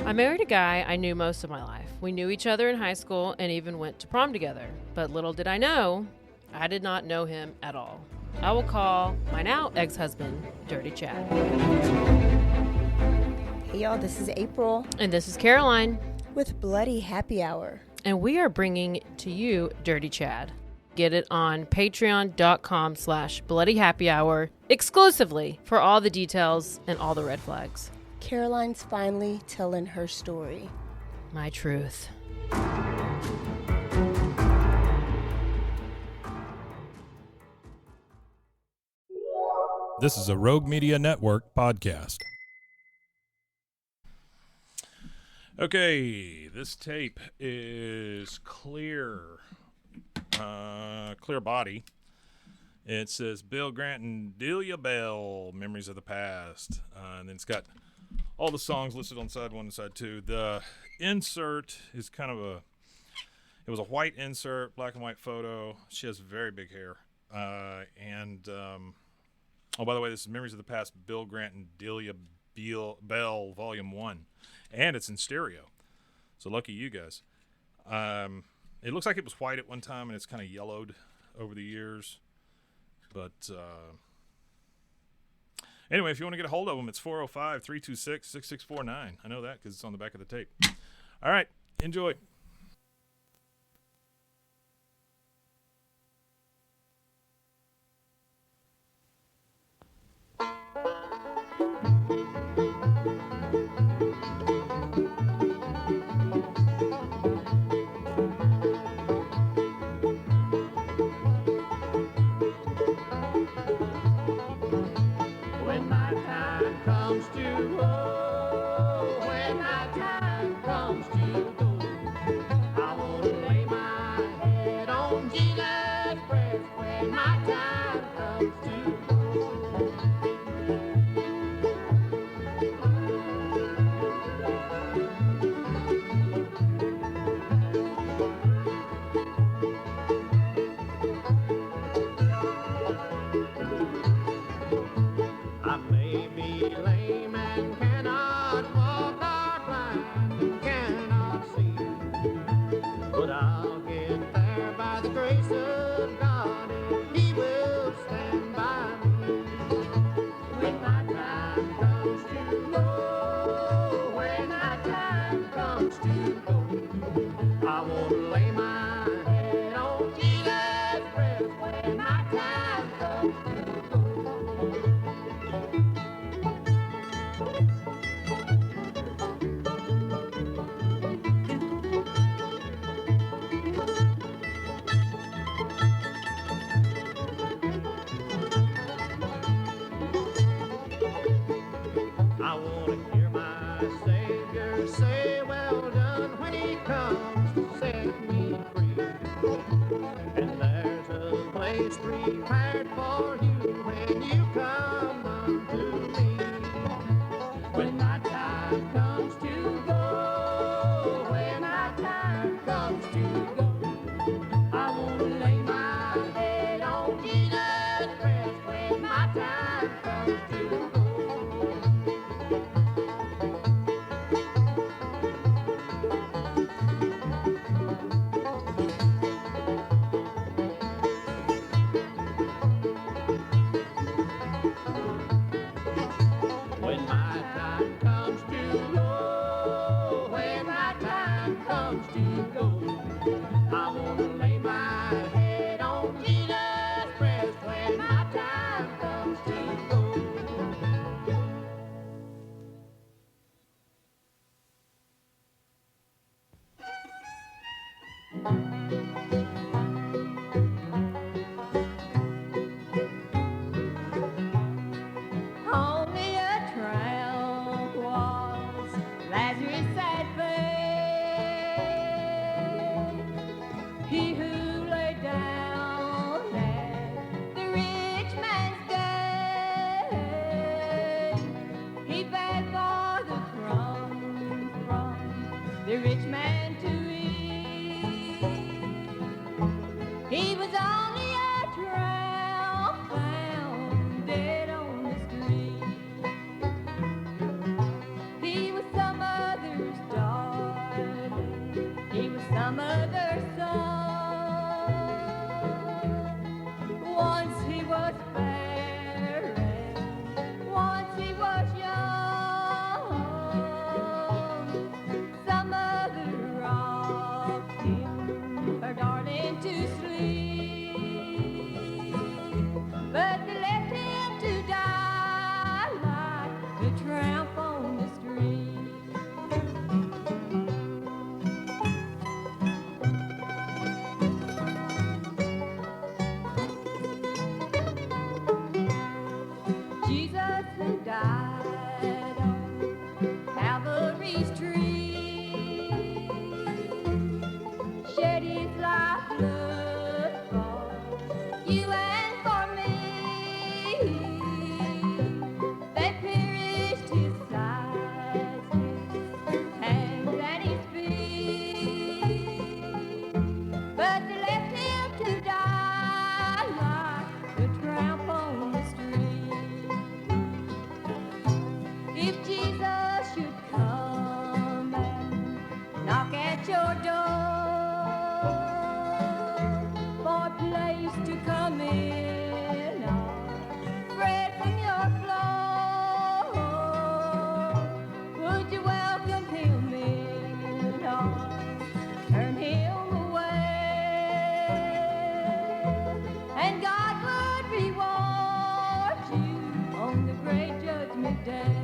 I married a guy I knew most of my life. We knew each other in high school and even went to prom together. But little did I know, I did not know him at all. I will call my now ex-husband Dirty Chad. Hey y'all, this is April. And this is Caroline. With Bloody Happy Hour. And we are bringing to you Dirty Chad. Get it on patreon.com/bloodyhappyhour exclusively for all the details and all the red flags. Caroline's finally telling her story. My truth. This is a Rogue Media Network podcast. Okay, this tape is clear body. It says Bill Grant and Delia Bell, Memories of the Past. And then it's got all the songs listed on side one and side two. The insert is kind of it was a white insert, black and white photo. She has very big hair. Oh, by the way, this is Memories of the Past, Bill Grant and Delia Bell, Volume 1. And it's in stereo. So lucky you guys. It looks like it was white at one time, and it's kind of yellowed over the years. But anyway, if you want to get a hold of them, it's 405-326-6649. I know that because it's on the back of the tape. All right, enjoy. He was some other's was fair and once he was young. Some mother rocked him, her darling, to sleep, but they left him to die like a tramp on the street. Jesus who died on Calvary's tree shed his lifeblood for you and for me. They pierced his sides, his hands and his feet, but they left him to die like a tramp on the street. If Jesus should come and knock at your door for a place to come in or bread from your floor, would you welcome him in or turn him away? And God would reward you on the great judgment day.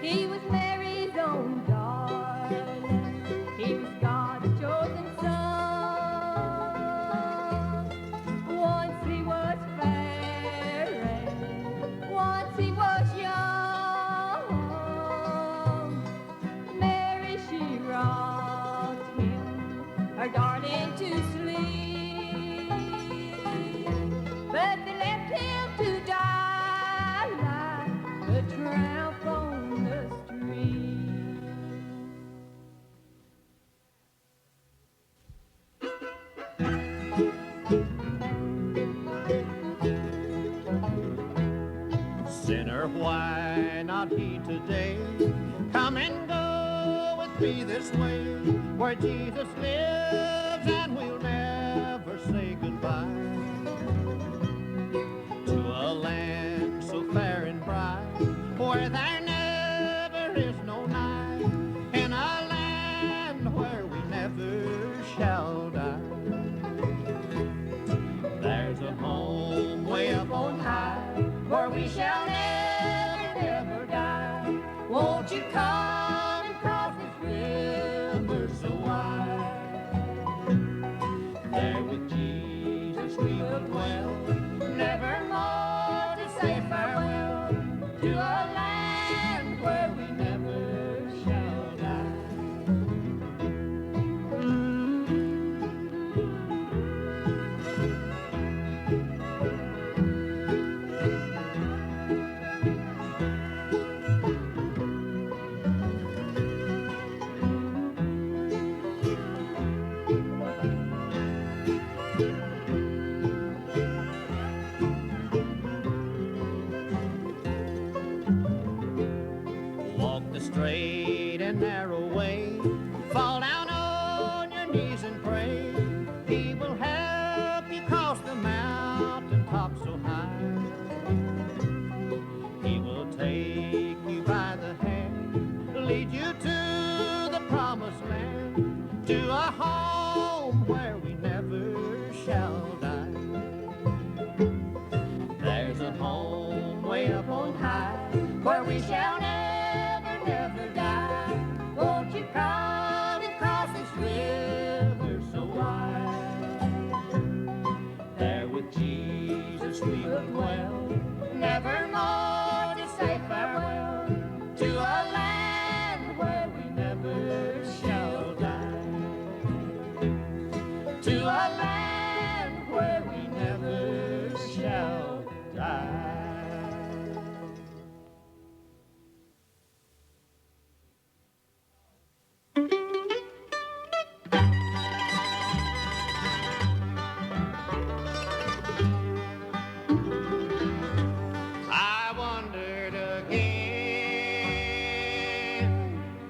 He was Mary's own darling. He was God's chosen son. Once he was fair and once he was young. Mary, she rocked him, her darling, to sleep, but they left him to die like a tramp on the street. Sinner, why not he today? Come and go with me this way, where Jesus lives and we'll never say goodbye. To a land so fair and bright, where there never is no night, in a land where we never shall die. There's a home way up on high, where we shall never, never die. Won't you come and cross this river so wide? There with Jesus we will dwell, never more to say farewell to a land where we never shall die. Walk the straight and narrow way, fall down on your knees and pray. He will help you cross the mountain top so high. He will take you by the hand, lead you to the promised land, to a home where we never shall die. There's a home way up on high, where we shall never, never die. Won't you come and cross this river so wide? There with Jesus we will dwell, never more to say farewell to a land where we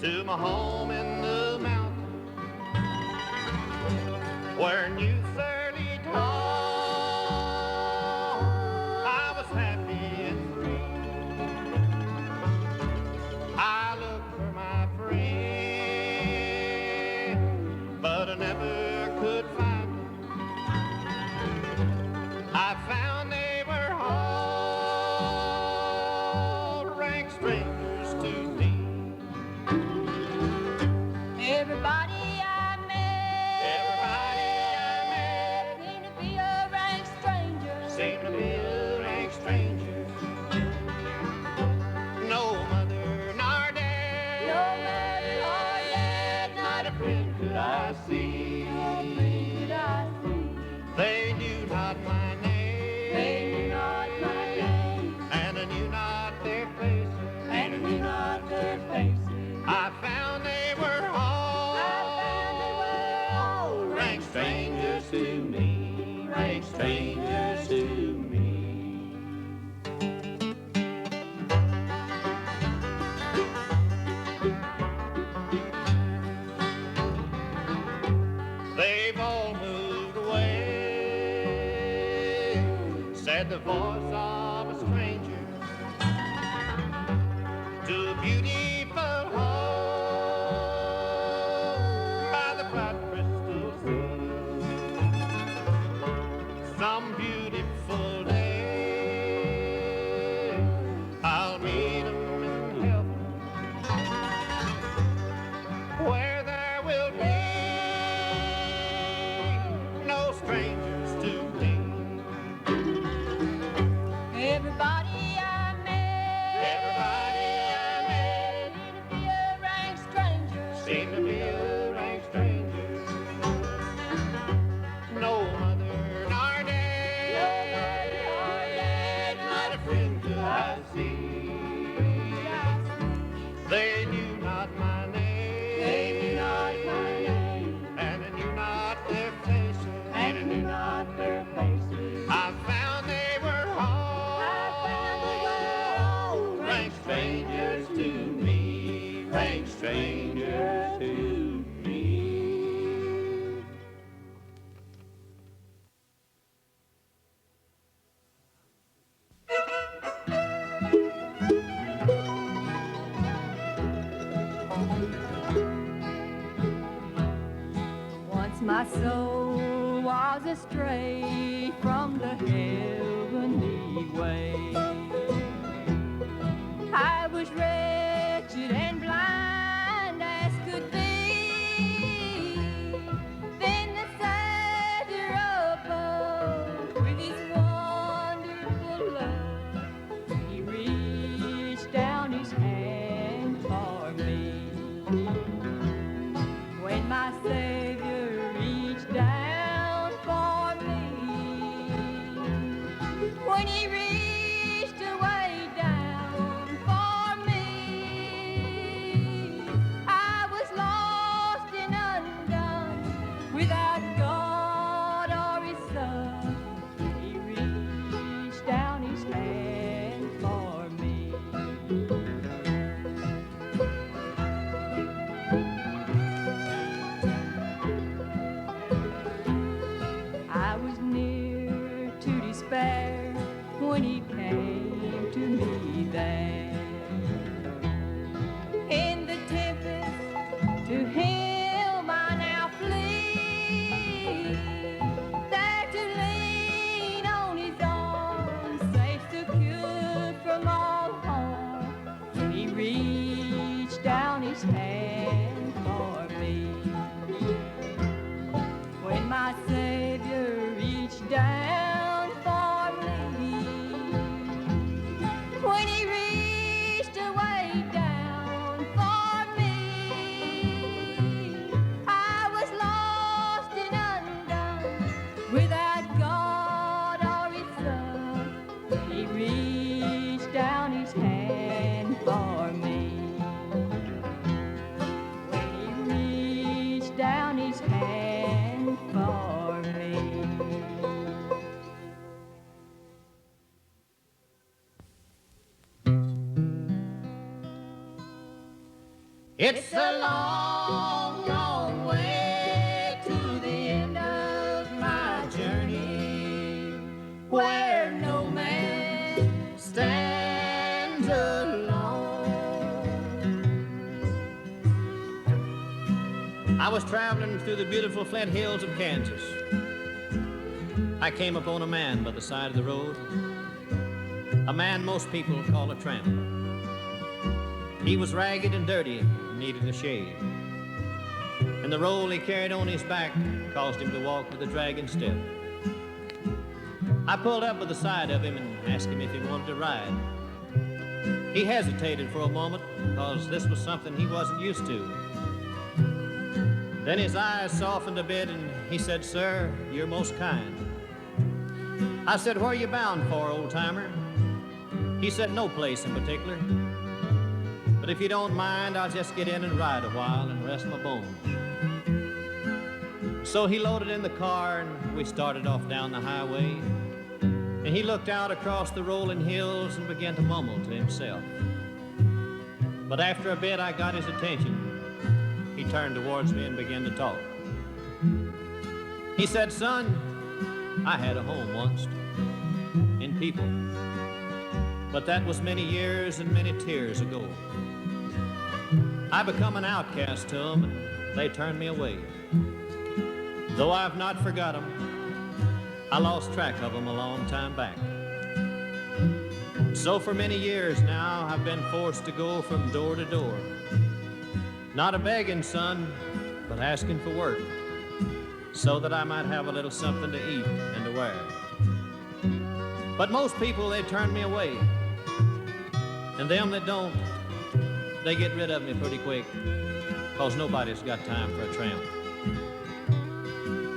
to my home in the mountains where youth's early dawn I was happy and free. I looked for my friend, but I never could find them. I found they were all rank strangers to me. Everybody I met seemed to be a rank stranger. Seemed to be a rank stranger. No mother nor dad, No mother nor dad, not a friend could I see. no friend could I see. They knew not my name, They knew not my name, and I knew not their faces. and I knew not their faces. I found they were all, rank strangers to me, rank strangers to me. They've all moved away, said the voice of a stranger, to a beautiful home by the bright crystal sea. Some beautiful day I'll meet 'em in heaven, where there will be no strangers to me. Everybody I met, Everybody I met seemed to be a rank stranger. seemed to be a rank stranger. No mother nor dad, not a friend could I see. They knew not my name, They knew not my name, and I knew not their faces. and I knew not their faces. I found they were all, rank strangers to me, rank strangers to me. Once my soul was astray from the heavenly way. I was wretched and blind as could be. Then the Savior above, with his wonderful love, he reached down his hand for me. When my Savior reached down for me, when he reached away down for me, I was lost and undone without God or his Son. He reached down his hand for me. I was near to despair when he came to me there. In the tempest, to him I now flee. There to lean on his arms, safe, secure from all harm. He reached down his hand for me. When my Savior reached down for me, when he reached away down for me, I was lost and undone without God or his Son. He reached down his hand for me. It's a long, long way to the end of my journey, where no man stands alone. I was traveling through the beautiful Flint Hills of Kansas. I came upon a man by the side of the road, a man most people call a tramp. He was ragged and dirty and needed a shave, and the roll he carried on his back caused him to walk with a dragging step. I pulled up by the side of him and asked him if he wanted to ride. He hesitated for a moment because this was something he wasn't used to. Then his eyes softened a bit and he said, "Sir, you're most kind." I said, "Where are you bound for, old-timer?" He said, "No place in particular. But if you don't mind, I'll just get in and ride a while and rest my bones." So he loaded in the car and we started off down the highway. And he looked out across the rolling hills and began to mumble to himself. But after a bit, I got his attention. He turned towards me and began to talk. He said, "Son, I had a home once, in people. But that was many years and many tears ago. I become an outcast to them, and they turned me away. Though I've not forgot them, I lost track of them a long time back. So for many years now, I've been forced to go from door to door. Not a begging, son, but asking for work, so that I might have a little something to eat and to wear. But most people, they turn me away. And them that don't, they get rid of me pretty quick, 'cause nobody's got time for a tramp.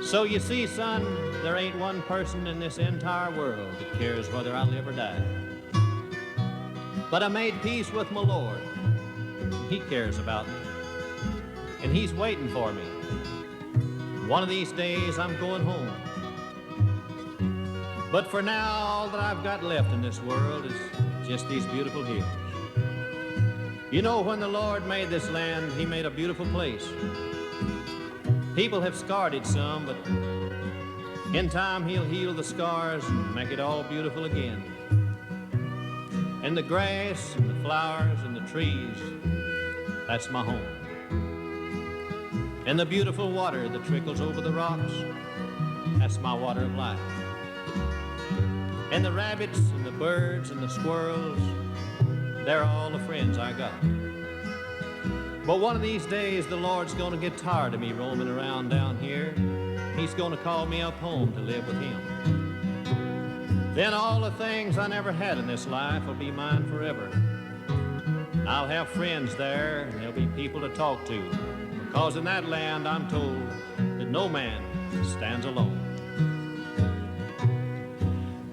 So you see, son, there ain't one person in this entire world that cares whether I live or die. But I made peace with my Lord. He cares about me, and He's waiting for me. One of these days I'm going home. But for now, all that I've got left in this world is just these beautiful hills. You know, when the Lord made this land, He made a beautiful place. People have scarred it some, but in time He'll heal the scars and make it all beautiful again. And the grass and the flowers and the trees, that's my home. And the beautiful water that trickles over the rocks, that's my water of life. And the rabbits and the birds and the squirrels, they're all the friends I got. But one of these days, the Lord's gonna get tired of me roaming around down here. He's gonna call me up home to live with Him. Then all the things I never had in this life will be mine forever. I'll have friends there, and there'll be people to talk to, because in that land I'm told that no man stands alone.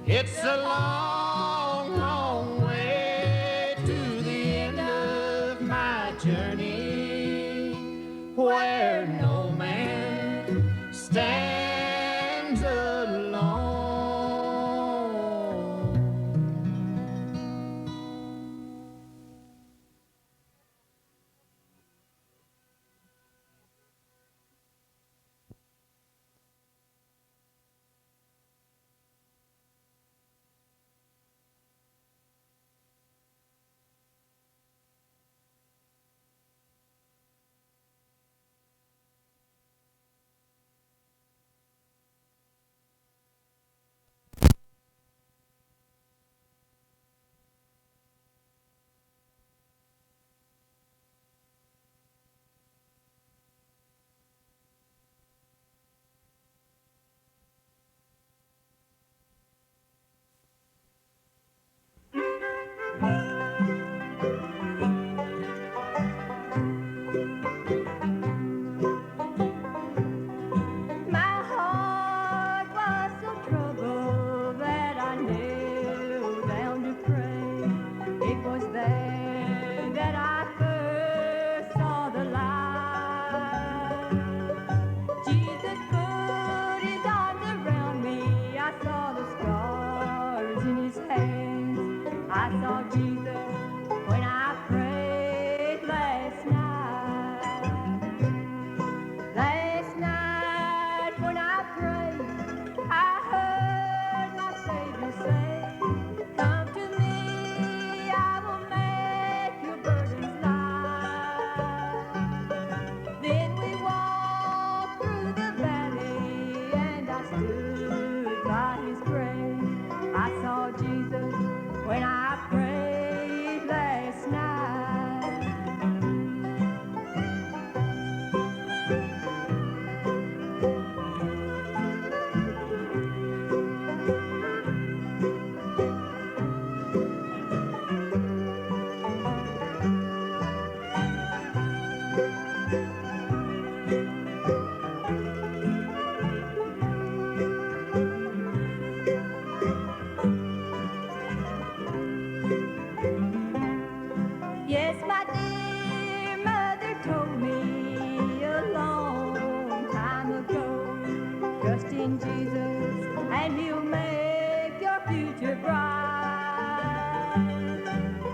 It's a long, long way to the end of my journey, where no man stands alone. My heart was so troubled that I knelt down to pray. It was there that I first saw the light. Jesus put His arms around me. I saw the scars in His hands. I saw Jesus when I prayed last night. Yes, my dear mother told me a long time ago, trust in Jesus and he'll make your future bright.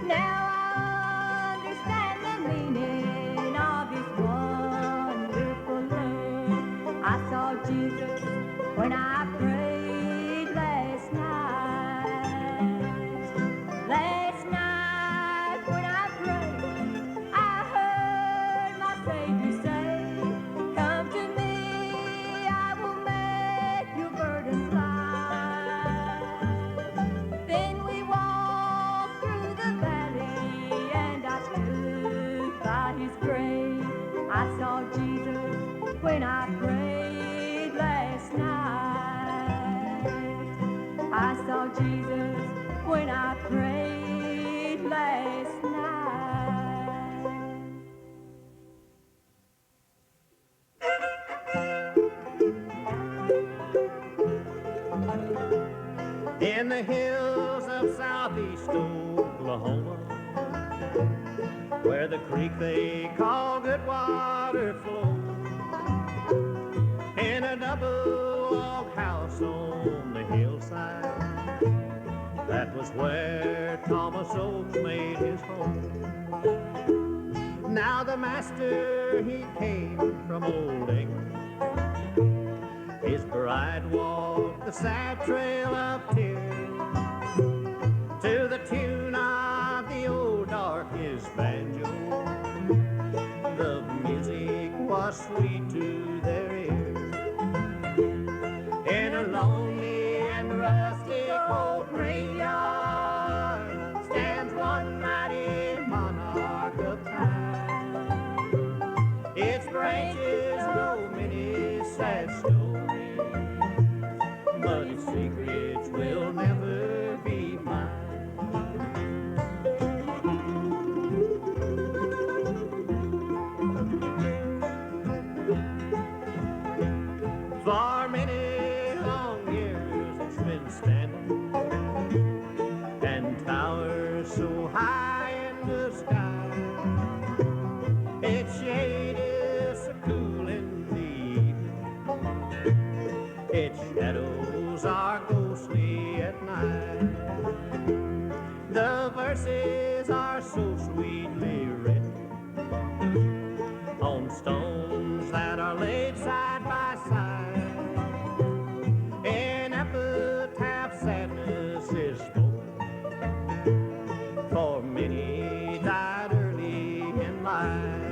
Now I understand the meaning of his wonderful love. I saw Jesus when I prayed last night. Last night when I prayed, I heard my Savior say, come to me, I will make your burdens light. Then we walked through the valley and I stood by his grave. I saw Jesus when I prayed last night. I saw Jesus when I prayed last night. In the hills of southeast Oklahoma, where the creek they call Goodwater flows, in a double log house on the hillside, that was where Thomas Oakes made his home. Now the master, he came from old England. His bride walked the sad trail of tears to the tune of the old darkest banjo. The music was sweet to their ears. In a lonely and rusty old graveyard stands one mighty monarch of time. Its branches know many sad stories, but its secrets will never be mine. For many long years it's been standing and towers so high in the sky. Its shade is so cool in the evening, its shadows are ghostly at night. The verses are so sweetly written on stones that are laid side by side. In epitaph sadness is spoken, for many died early in life.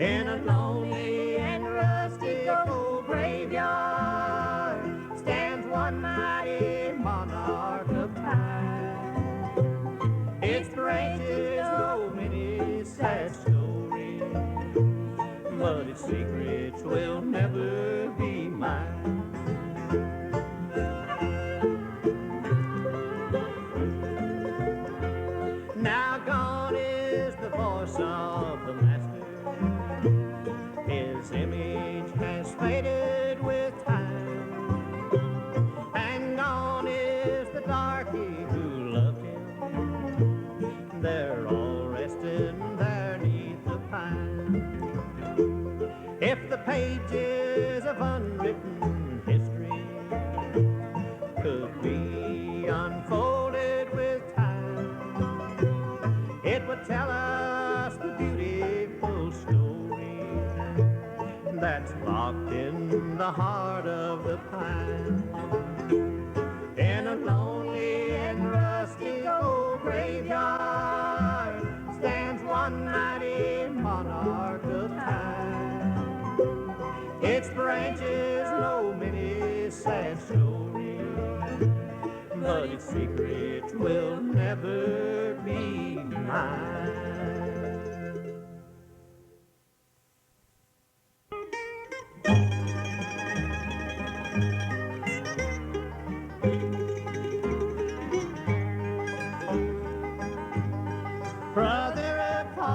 In a lonely and rusty old graveyard stands one mighty monarch of time. Its branches know many sad stories, but its secrets will never be mine. Now gone is the voice of the master. His image has faded with time, and gone is the darky who loved him. They're all resting there neath the pine. If the pages of unwritten history could be unfolded with time, it would tell us the beautiful story that's locked in the heart of the pine. In a lonely and rusty old graveyard stands one mighty monarch of time. Its branches know many sad stories, but its secret will never be mine. Brother apart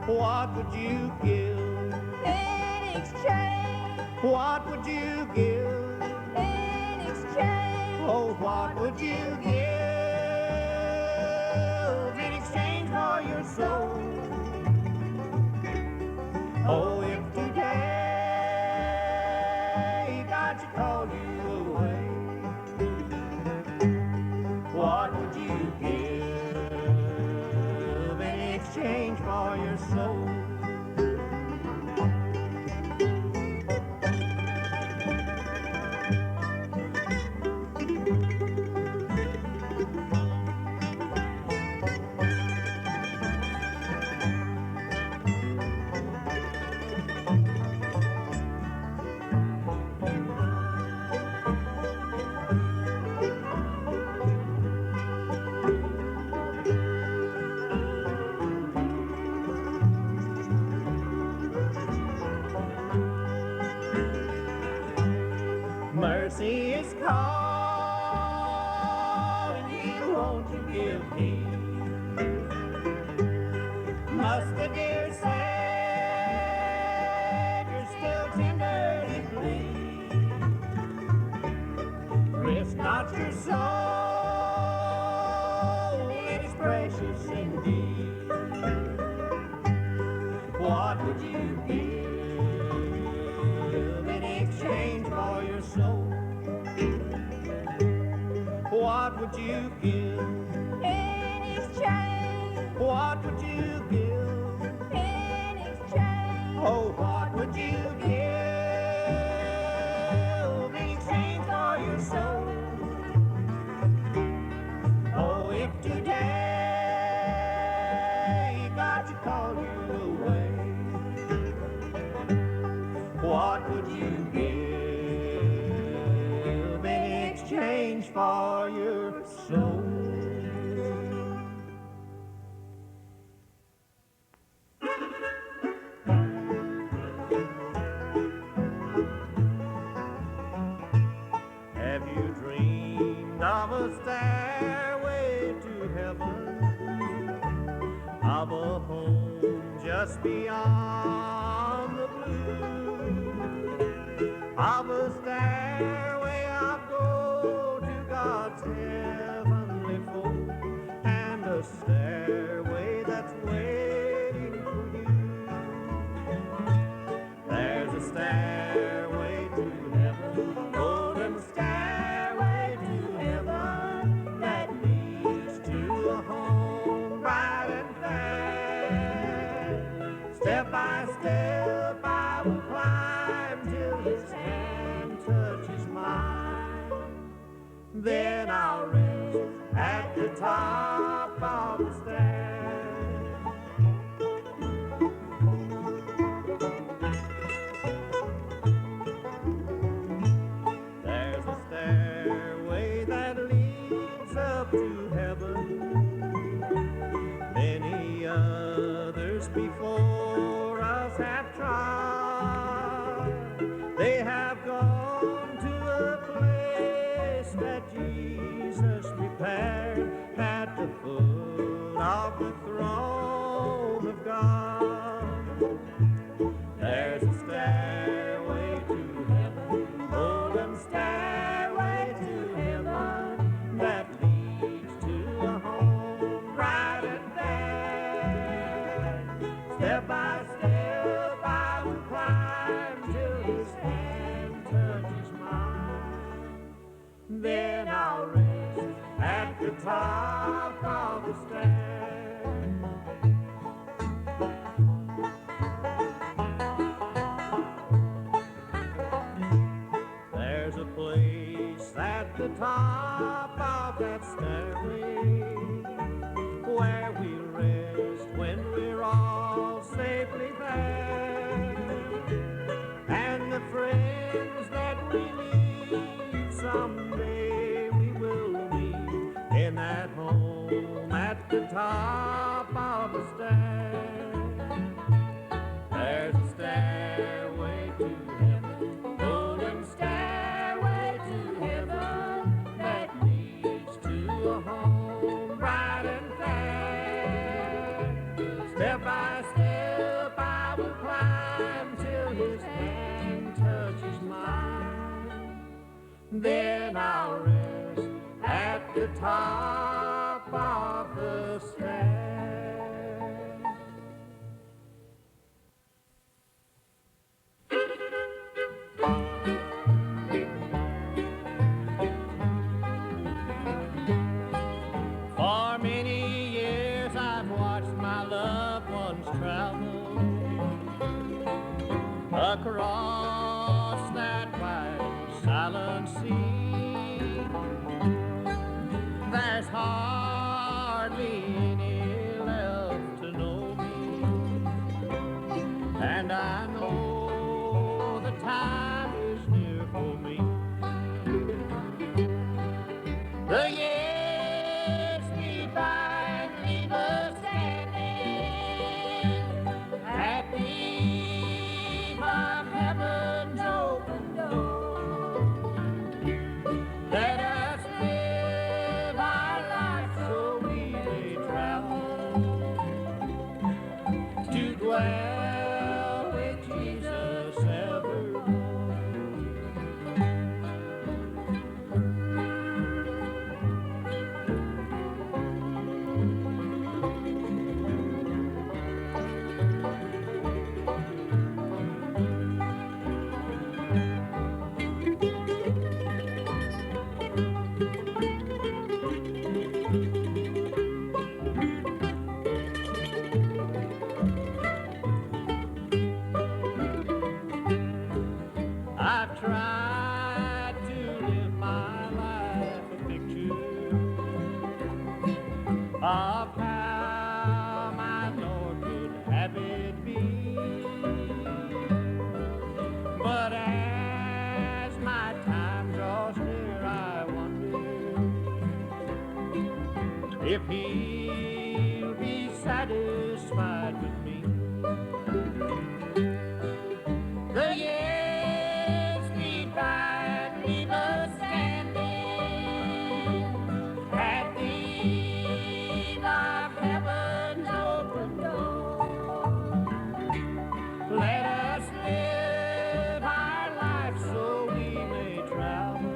What would you give in exchange? What would you give In exchange? Oh, what would you give in exchange for your soul? Oh, if today God should call you away, what would you give in exchange for your soul? Mercy is calling you, won't you give heed? Must the dear Savior still tenderly plead? Risk not your soul, it is precious indeed. What would you give in exchange for your soul? What would you give In exchange? What would you give In exchange? Oh, what would you give in exchange for your soul? Oh, if today God should call you away, what would you give in exchange for your soul? Have you dreamed of a stairway to heaven, of a home just beyond the blue, of a stairway of gold to God's heavenly fold, and a stairway that's waiting for you? There's a stairway to heaven, golden stairway to heaven, that leads to a home bright and fair. Step by step I will climb till His hand touches mine. Then I'll rest at the top of the stairs. There's a stairway that leads up to heaven. Many others before us have tried. They have gone to a place that Jesus prepared at the foot of the throne of God. There's a stairway to heaven, golden stairway to heaven, that leads to a home bright and fair. Step by step I will climb till His hand touches mine. Then I'll rest at the top of the stairs. There's a place at the top of that stairway where we rest when we're all safely there. And the friends that we need someday we will meet in that home at the top of the stairs. There's a stairway to heaven, golden stairway to heaven, that leads to a home bright and fair. Step by step then I'll rest at the top of the stairs. For many years I've watched my loved ones travel across that wide silent sea. There's hardly any left to know me, and I know the time is near for me. The years speed by and leave us standing at the eve of heaven's open door. Let us live our life so we may travel to dwell with Jesus evermore. I've tried to live my life a picture of how my Lord would have it be. But as my time draws near, I wonder if He'll be satisfied with me. The years speed by and leave us standing at the eve of heaven's open door. Let us live our life so we may travel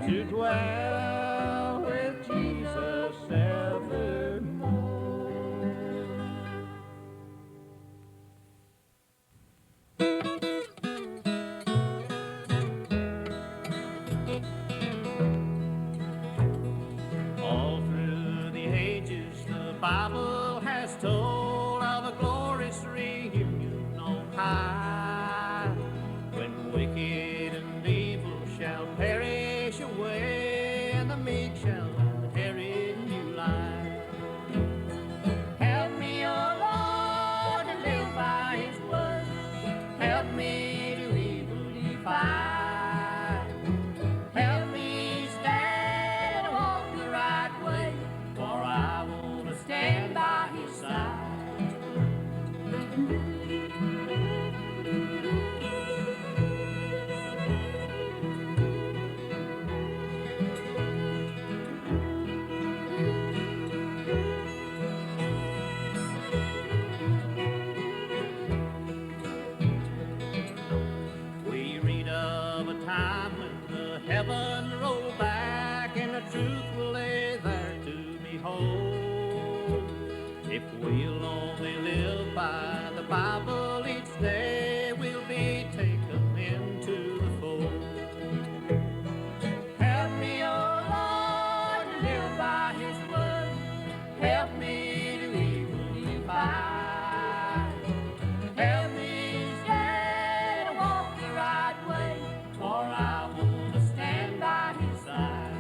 to dwell with Jesus evermore. All through the ages, the Bible has told of a glorious reunion on high, when wicked and evil shall perish away, and the meek shall inherit new life. Help me, O Lord, to live by His word. Help me to evil defy. Help me stand and walk the right way, for I want to stand by His side. We read of a time when the heaven rolled back and the truth will lay there to behold. If we'll only live by the Bible each day, we'll be taken into the fold. Help me, O Lord, to live by His word. Help me to evil defy. Help me stand and walk the right way, for I want to stand by His side.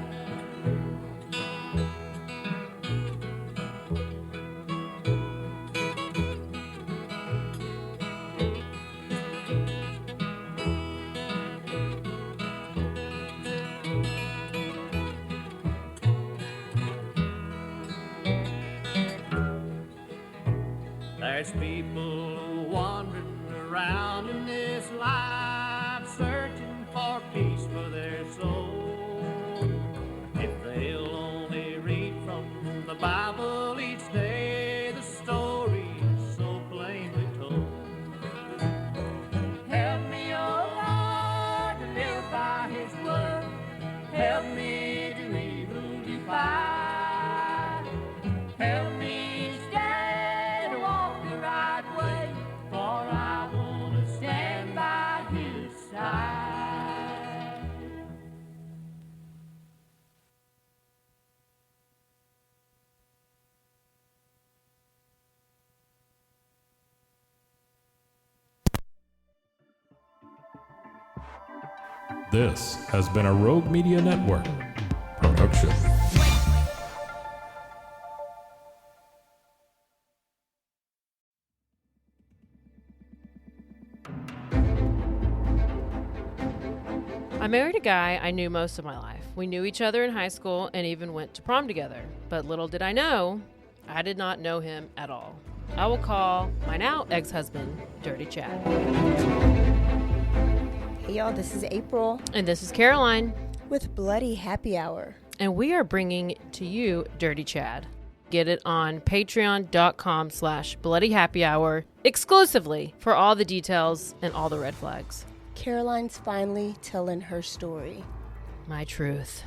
There's people wandering around in this life, searching for peace for their soul. If they'll only read from the Bible each day, the story is so plainly told. Help me, O Lord, to live This has been a Rogue Media Network production. I married a guy I knew most of my life. We knew each other in high school and even went to prom together. But little did I know, I did not know him at all. I will call my now ex-husband, Dirty Chad. Hey y'all, this is April And this is Caroline. with Bloody Happy Hour. And we are bringing to you Dirty Chad. Get it on patreon.com/bloodyhappyhour exclusively for all the details and all the red flags. Caroline's finally telling her story. My truth.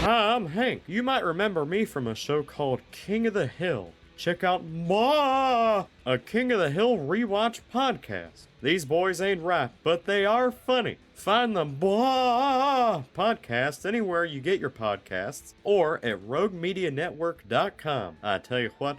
Hi, I'm Hank. You might remember me from a show called King of the Hill. Check out a King of the Hill rewatch podcast. These boys ain't right, but they are funny. Find the podcast anywhere you get your podcasts or at roguemedianetwork.com. I tell you what.